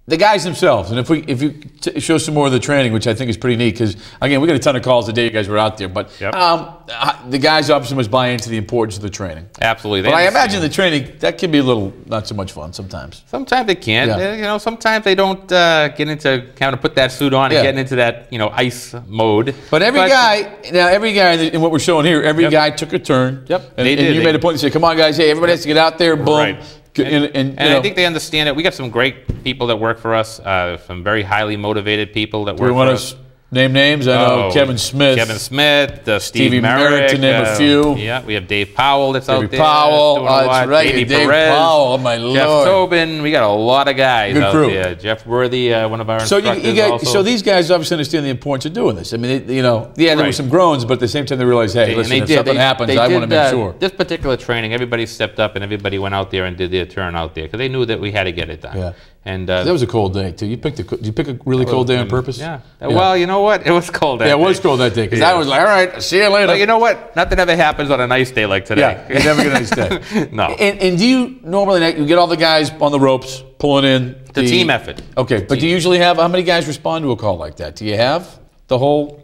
the guys themselves, and if you show some more of the training, which I think is pretty neat, because again, we got a ton of calls the day you guys were out there, but the guys obviously must buy into the importance of the training. Absolutely. But I imagine the training, that can be a little not so much fun sometimes. Sometimes they can. You know, sometimes they don't get into kind of put that suit on and getting into that, you know, ice mode. But every guy in what we're showing here, every guy took a turn. Yep. And you made a point to say, come on, guys, hey, everybody has to get out there, boom. Right. And I think they understand it. We got some great people that work for us, some very highly motivated people that work for us. Name names? I know Kevin Smith. Kevin Smith, Stevie Merrick, to name a few. Yeah, we have Dave Powell that's out there. Dave Powell, that's right. Dave Powell, oh my Lord. Jeff Tobin, we got a lot of guys out there. Jeff Worthy, one of our instructors so these guys obviously understand the importance of doing this. I mean, there were some groans, but at the same time they realized, hey, listen, if something happens, I want to make sure. This particular training, everybody stepped up and everybody went out there and did their turn out there because they knew that we had to get it done. Yeah. And that was a cold day too. Did you pick a really cold day on purpose? Yeah. Well, you know what? It was cold that day. Yeah, it was cold that day because I was like, all right, see you later. But you know what? Nothing ever happens on a nice day like today. Yeah, you never get a nice day. No. And do you normally you get all the guys on the ropes pulling in? It's a team effort. Okay, but do you usually have how many guys respond to a call like that? Do you have the whole?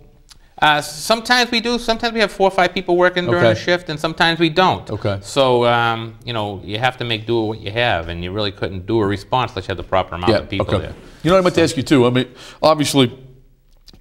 Sometimes we do. Sometimes we have 4 or 5 people working during a shift, and sometimes we don't. Okay. So you know, you have to make do with what you have, and you really couldn't do a response unless you had the proper amount of people there. You know what I meant to ask you too. I mean, obviously,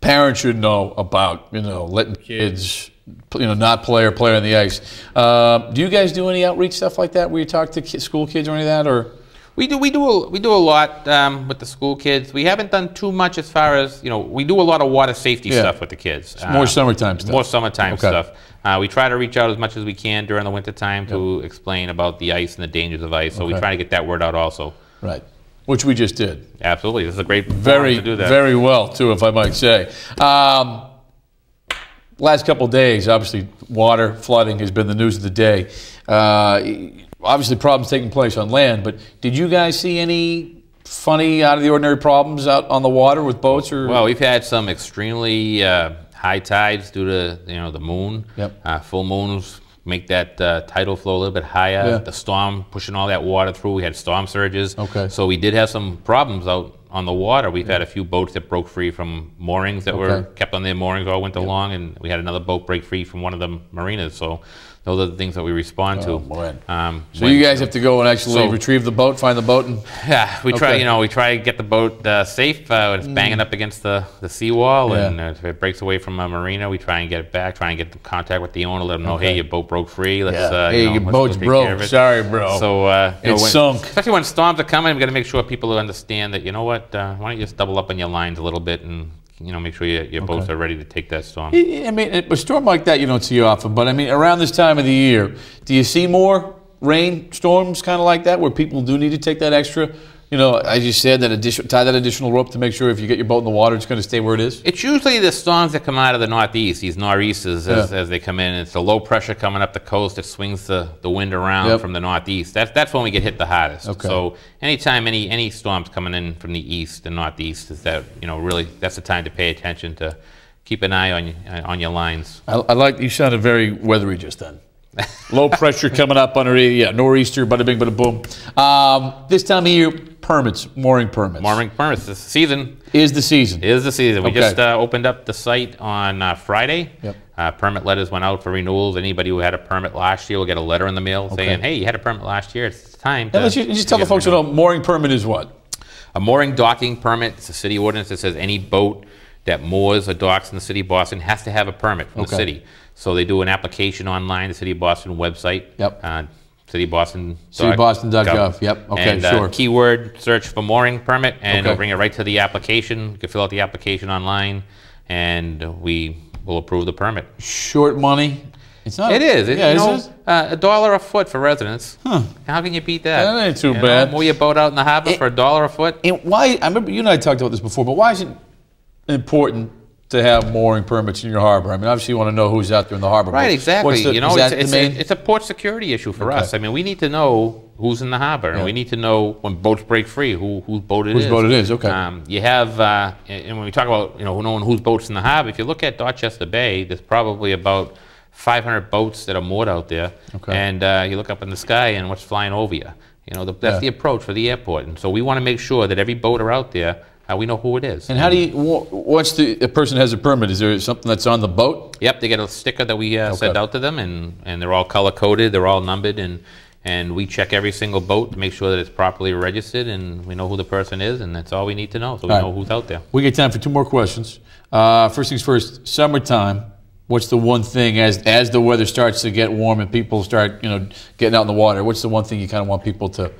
parents should know about letting kids not play or play on the ice. Do you guys do any outreach stuff like that where you talk to school kids or any of that, or? We do a lot with the school kids. We haven't done too much as far as, we do a lot of water safety stuff with the kids. It's more summertime stuff. More summertime stuff. We try to reach out as much as we can during the wintertime to explain about the ice and the dangers of ice. So we try to get that word out also. Right. Which we just did. Absolutely. This is a great forum to do that. Very well, too, if I might say. Last couple of days, obviously, water, flooding has been the news of the day. Obviously, problems taking place on land, but did you guys see any funny, out-of-the-ordinary problems out on the water with boats? Or? Well, we've had some extremely high tides due to the moon. Yep. Full moons make that tidal flow a little bit higher. Yeah. The storm pushing all that water through. We had storm surges. Okay. So we did have some problems out on the water. We've had a few boats that broke free from moorings that were kept on their moorings all winter long, and we had another boat break free from one of the marinas. So those are the things that we respond to. So you guys have to go and actually retrieve the boat, find the boat, and we try. We try to get the boat safe when it's banging up against the seawall, and if it breaks away from a marina, we try and get it back. Try and get in contact with the owner, let them know, hey, your boat broke free. Let's hey, your boat's broke. Sorry, bro. So it's sunk. Especially when storms are coming, we got to make sure people understand that. You know what? Why don't you just double up on your lines a little bit and make sure your boats are ready to take that storm. I mean, a storm like that you don't see often, but I mean, around this time of the year, do you see more rain storms kind of like that where people do need to take that extra, as you said, tie that additional rope to make sure if you get your boat in the water, it's going to stay where it is? It's usually the storms that come out of the northeast, these nor'easters as they come in. It's the low pressure coming up the coast that swings the wind around from the northeast. That's when we get hit the hardest. Okay. So anytime any storms coming in from the east and northeast, is that really that's the time to pay attention to keep an eye on your lines. I like you sounded very weathery just then. Low pressure coming up underneath, nor'easter, bada bing, bada boom. This time of year, mooring permits. Mooring permits. The season is the season. We just opened up the site on Friday. Yep. Permit letters went out for renewals. Anybody who had a permit last year will get a letter in the mail saying, "Hey, you had a permit last year. It's time." And just tell the folks mooring permit is what? A mooring docking permit. It's a city ordinance that says any boat that moors or docks in the city of Boston has to have a permit from the city. So they do an application online, the City of Boston website. Yep. CityofBoston.gov. Yep. Okay, and, sure. Keyword search for mooring permit, and it'll bring it right to the application. You can fill out the application online, and we will approve the permit. Short money. It's not. It is. $1 a foot for residents. Huh. How can you beat that? That ain't too bad. Moor your boat out in the harbor for $1 a foot. And why? I remember you and I talked about this before, but why is it important to have mooring permits in your harbor? I mean, obviously you want to know who's out there in the harbor. Right, exactly. It's a port security issue for us. I mean, we need to know who's in the harbor, and we need to know when boats break free, whose boat it is. Whose boat it is, okay. You have, and when we talk about, knowing whose boat's in the harbor, if you look at Dorchester Bay, there's probably about 500 boats that are moored out there. Okay. And you look up in the sky and what's flying over you. You know, that's the approach for the airport. And so we want to make sure that every boater out there, we know who it is. And how do you, once a person has a permit, is there something that's on the boat? Yep, they get a sticker that we send out to them, and they're all color-coded, they're all numbered, and we check every single boat to make sure that it's properly registered, and we know who the person is, and that's all we need to know, so we know who's out there. We get time for 2 more questions. First things first, summertime. What's the one thing as the weather starts to get warm and people start, you know, getting out in the water? What's the one thing you kind of want people to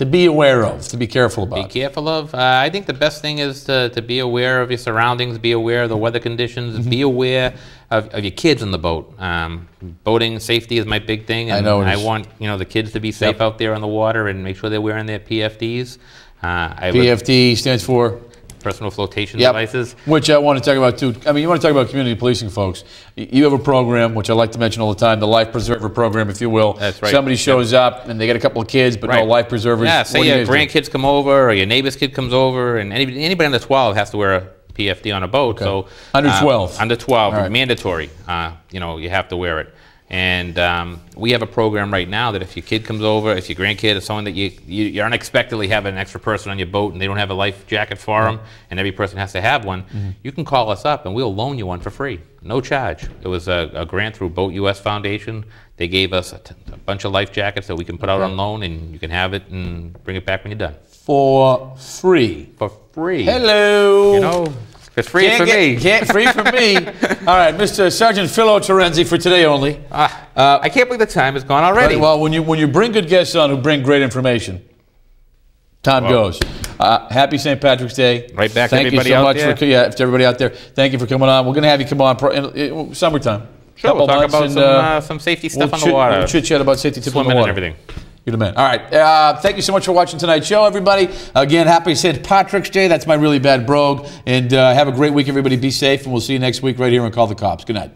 be aware of, to be careful about? Be careful of. I think the best thing is to be aware of your surroundings, be aware of the weather conditions, be aware of your kids in the boat. Boating safety is my big thing, and I want the kids to be safe out there on the water and make sure they're wearing their PFDs. PFD stands for? Personal flotation devices. Which I want to talk about too. I mean, you want to talk about community policing, folks. You have a program, which I like to mention all the time, the Life Preserver program, if you will. That's right. Somebody shows up and they get a couple of kids, but no life preservers. Yeah, say your grandkids come over or your neighbor's kid comes over, and anybody under 12 has to wear a PFD on a boat. So under 12. Under 12, mandatory. You have to wear it. And we have a program right now that if your kid comes over, if your grandkid is someone that you unexpectedly have an extra person on your boat and they don't have a life jacket for them, and every person has to have one, you can call us up and we'll loan you one for free, no charge. It was a grant through Boat US Foundation. They gave us a bunch of life jackets that we can put out on loan, and you can have it and bring it back when you're done. For free. For free. Hello. You know, it's free for me. Free for me. All right, Mr. Sergeant Philo Terenzi for today only. I can't believe the time has gone already. Well, when you bring good guests on who bring great information, time goes. Happy St. Patrick's Day. Right back to Thank everybody you so out much there. To everybody out there. Thank you for coming on. We're going to have you come on in summertime. Sure, we'll talk about some safety stuff on the water. We'll chit-chat about safety tips on the water. And everything. You're the man. All right. Thank you so much for watching tonight's show, everybody. Again, happy St. Patrick's Day. That's my really bad brogue. And have a great week, everybody. Be safe, and we'll see you next week right here on Call the Cops. Good night.